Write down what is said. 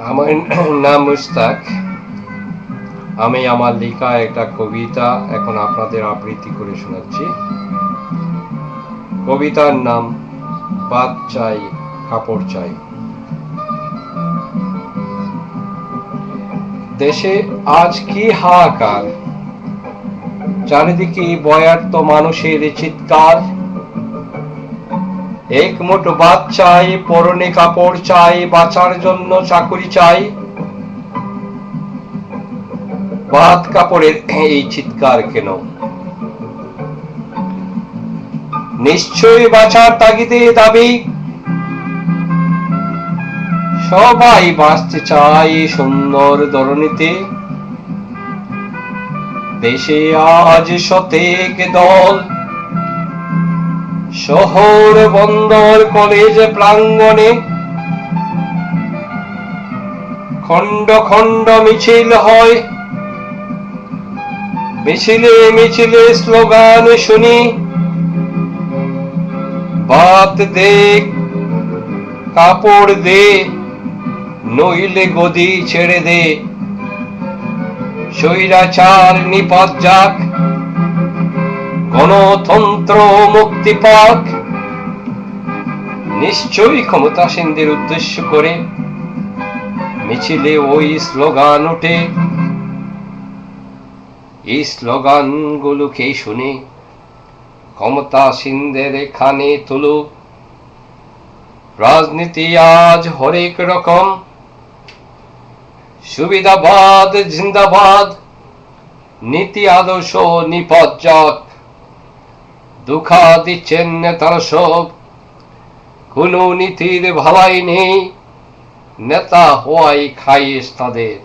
আমার নাম মুস্তাক। আমি আমার লেখা একটা কবিতা এখন আপনাদের আবৃত্তি করে শোনাচ্ছি। কবিতার নাম ভাত চাই কাপড় চাই। দেশে আজ কি হাহাকার, চারিদিকে বয়ার্ত মানুষের চিৎকার। এক মুঠো ভাত চাই, পরনে কাপড় চাই, বাঁচার জন্য চাকুরি চাই। ভাত কাপড়ের এই চিৎকার কেন? নিশ্চয়ই বাঁচার তাগিদে দাবি, সবাই বাঁচতে চাই সুন্দর ধরণীতে। দেশে আজ শতেক দল, শহর বন্দর কলেজ প্রাঙ্গণে খণ্ড খণ্ড মিছিল হয়। মিছিলে মিছিলে স্লোগান শুনি, ভাত দে কাপড় দে, নইলে গদি ছেড়ে দে। স্বৈরাচার নিপাত যাক, গণতন্ত্র মুক্তি পাক। নিশ্চয়ই ক্ষমতাসীনদের উদ্দেশ্য করে মিছিলে ওই স্লোগান ওঠে। এই স্লোগান গুলোকে শুনে ক্ষমতাসীনদের এখানে তুলো। রাজনীতি আজ হরেক রকম, সুবিধাবাদ জিন্দাবাদ, নীতি আদর্শ নিপাত যাক। দুঃখা দিচ্ছেন নেতারা সব, কোন নীতির ভালাই নেই, নেতা হওয়াই খাইয়েস তাদের।